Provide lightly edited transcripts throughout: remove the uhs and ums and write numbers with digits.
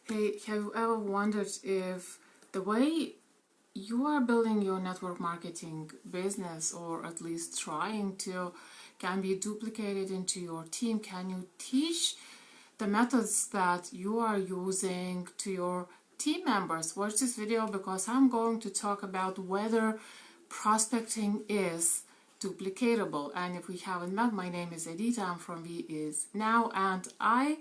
Hey, have you ever wondered if the way you are building your network marketing business, or at least trying to, can be duplicated into your team? Can you teach the methods that you are using to your team members? Watch this video because I'm going to talk about whether prospecting is duplicatable. And if we haven't met, my name is Edita, I'm from VIE Now, and I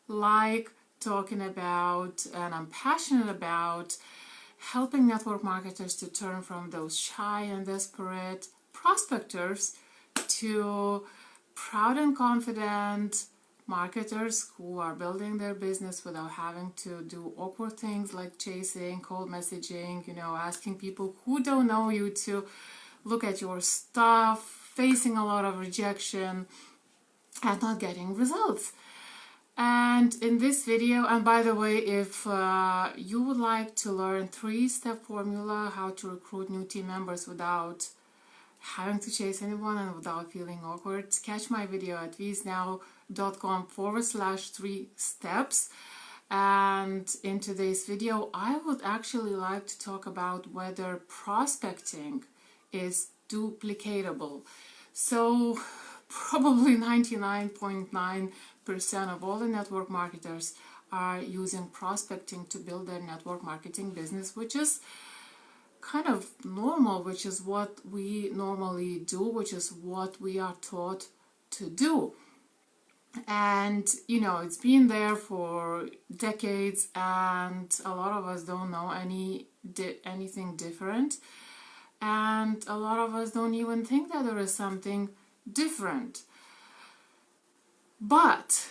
like talking about, and I'm passionate about, helping network marketers to turn from those shy and desperate prospectors to proud and confident marketers who are building their business without having to do awkward things like chasing, cold messaging, asking people who don't know you to look at your stuff, facing a lot of rejection, and not getting results. And in this video, and by the way, if you would like to learn 3-step formula how to recruit new team members without having to chase anyone and without feeling awkward, catch my video at viesnow.com/3 steps. And in today's video, I would actually like to talk about whether prospecting is duplicatable. So probably 99.9% of all the network marketers are using prospecting to build their network marketing business, which is kind of normal, which is what we normally do, which is what we are taught to do. And it's been there for decades, and a lot of us don't know anything different, and a lot of us don't even think that there is something different. But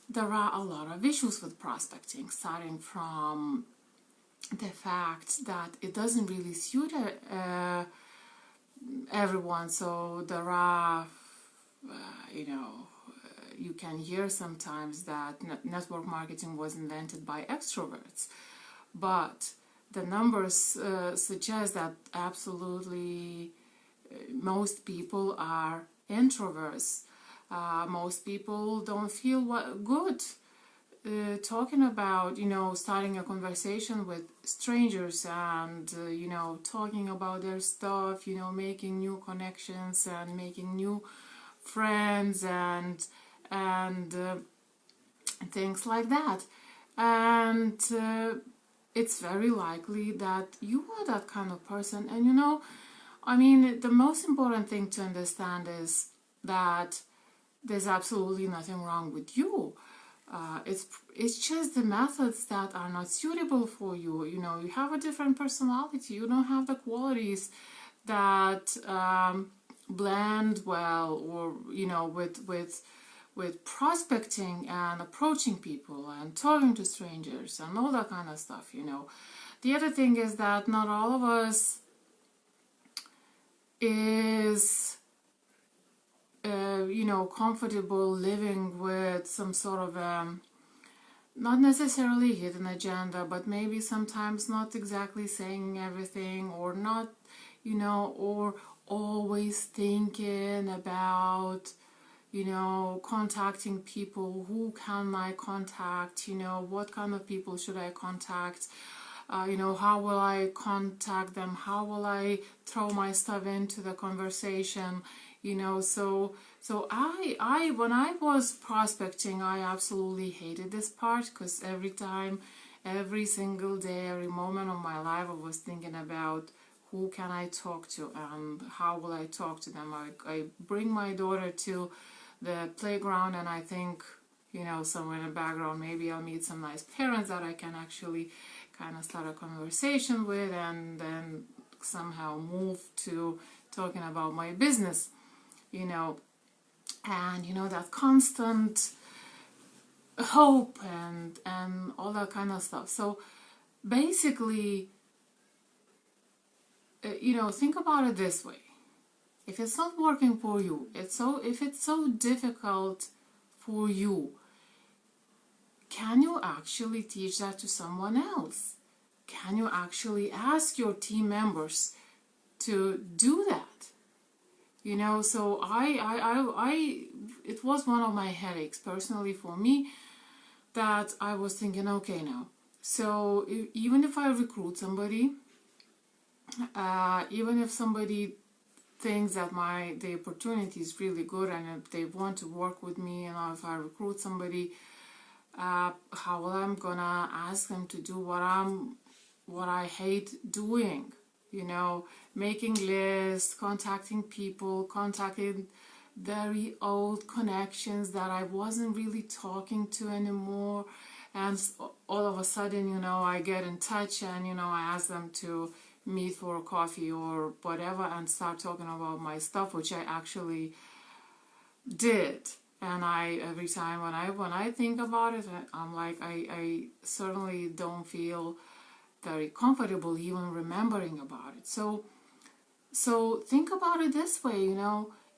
there are a lot of issues with prospecting, starting from the fact that it doesn't really suit everyone. So there are, you can hear sometimes that network marketing was invented by extroverts, but the numbers suggest that absolutely most people are introverts. Most people don't feel good talking about, starting a conversation with strangers and, talking about their stuff, making new connections and making new friends and things like that. And it's very likely that you are that kind of person. And, the most important thing to understand is that there's absolutely nothing wrong with you. It's just the methods that are not suitable for you. You have a different personality. You don't have the qualities that blend well, or with prospecting and approaching people and talking to strangers and all that kind of stuff. The other thing is that not all of us is comfortable living with some sort of not necessarily hidden agenda, but maybe sometimes not exactly saying everything, or not, or always thinking about, contacting people. Who can I contact? What kind of people should I contact? How will I contact them? How will I throw my stuff into the conversation? So I when I was prospecting, I absolutely hated this part, because every single day, every moment of my life, I was thinking about who can I talk to and how will I talk to them. I bring my daughter to the playground, and I think, somewhere in the background, maybe I'll meet some nice parents that I can actually kind of start a conversation with, and then somehow move to talking about my business, and that constant hope and all that kind of stuff. So basically, think about it this way. If it's not working for you, if it's so difficult for you, can you actually teach that to someone else? Can you actually ask your team members to do that? So it was one of my headaches personally for me, that I was thinking, okay, now So even if I recruit somebody, even if somebody thinks that the opportunity is really good and if they want to work with me, if I recruit somebody, how I'm gonna ask them to do what I hate doing, making lists, contacting people, contacting very old connections that I wasn't really talking to anymore, and all of a sudden, I get in touch and, I ask them to meet for a coffee or whatever and start talking about my stuff, which I actually did. And every time when I think about it, I'm like, I certainly don't feel very comfortable even remembering about it. So think about it this way,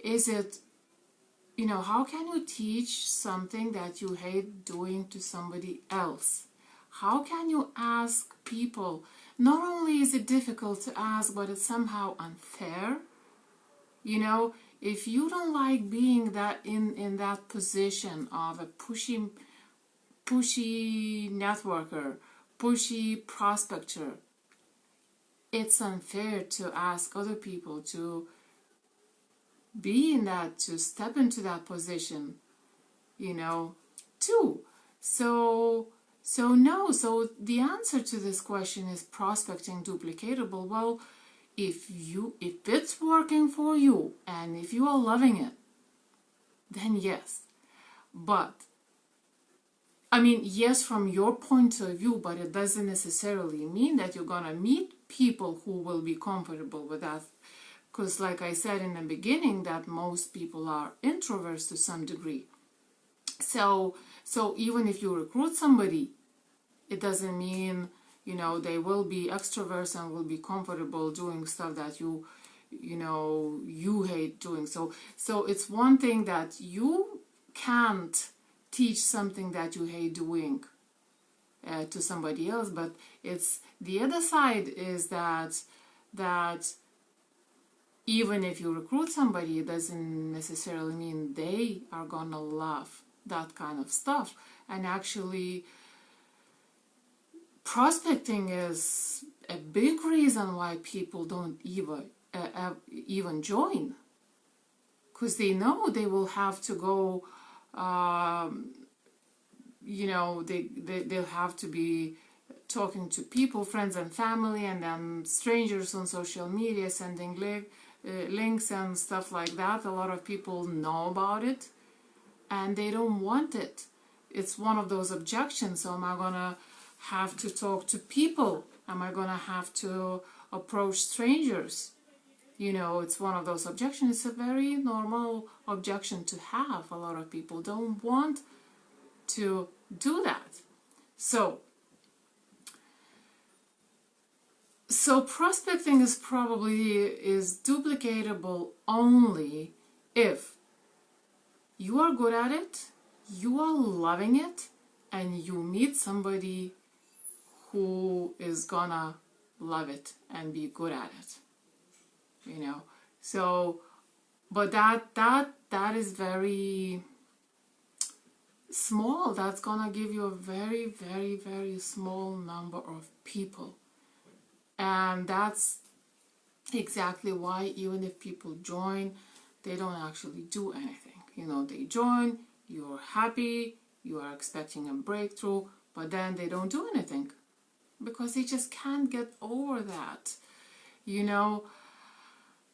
is it, how can you teach something that you hate doing to somebody else? How can you ask people? Not only is it difficult to ask, but it's somehow unfair. If you don't like being that in that position of a pushy networker, pushy prospector, it's unfair to ask other people to be in that, to step into that position, too. So no. So the answer to this question is prospecting duplicatable. Well, if it's working for you and if you are loving it, then yes. But yes, from your point of view, but it doesn't necessarily mean that you're gonna meet people who will be comfortable with that. Because like I said in the beginning, that most people are introverts to some degree. So even if you recruit somebody, it doesn't mean, they will be extroverts and will be comfortable doing stuff that you hate doing. So it's one thing that you can't teach something that you hate doing to somebody else, but it's the other side is that even if you recruit somebody, it doesn't necessarily mean they are gonna love that kind of stuff. And actually, prospecting is a big reason why people don't even join, because they know they will have to go. They'll have to be talking to people, friends and family, and then strangers on social media, sending links and stuff like that. A lot of people know about it and they don't want it. It's one of those objections. So am I gonna have to talk to people? Am I gonna have to approach strangers? It's one of those objections. It's a very normal objection to have. A lot of people don't want to do that. So prospecting is duplicatable only if you are good at it, you are loving it, and you meet somebody who is gonna love it and be good at it. So, but that is very small. That's gonna give you a very, very, very small number of people. And that's exactly why even if people join, they don't actually do anything. They join, you're happy, you are expecting a breakthrough, but then they don't do anything because they just can't get over that,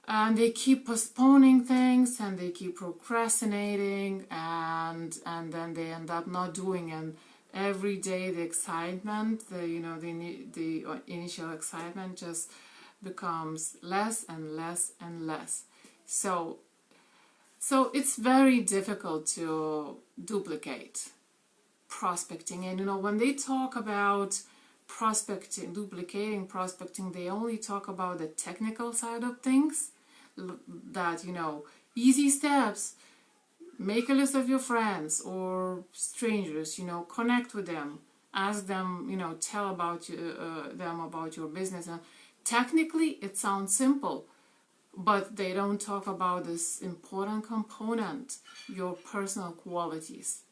and they keep postponing things and they keep procrastinating, and then they end up not doing. And every day the excitement, the initial excitement just becomes less and less and less. So it's very difficult to duplicate prospecting. And when they talk about prospecting, duplicating prospecting, they only talk about the technical side of things, that easy steps. Make a list of your friends or strangers, connect with them, ask them, tell about them about your business. And technically it sounds simple, but they don't talk about this important component, your personal qualities.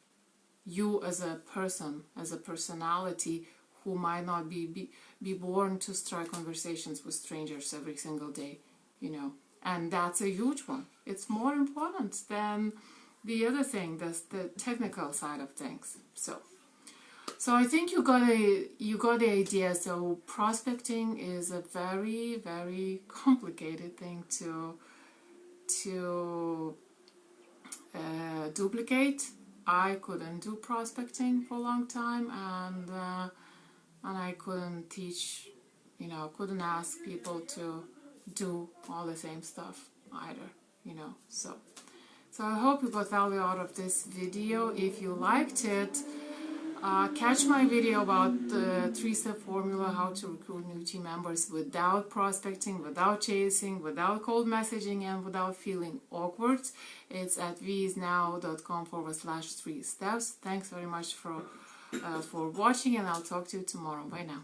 You as a person, as a personality, who might not be born to strike conversations with strangers every single day, you know. And that's a huge one. It's more important than the other thing, the technical side of things. So I think you got the idea. So prospecting is a very, very complicated thing to duplicate. I couldn't do prospecting for a long time, and I couldn't teach, you know, couldn't ask people to do all the same stuff either, you know. So I hope you got value out of this video. If you liked it, catch my video about the 3-step formula, how to recruit new team members without prospecting, without chasing, without cold messaging, and without feeling awkward. It's at viesnow.com/3 steps. Thanks very much for watching, and I'll talk to you tomorrow. Bye now.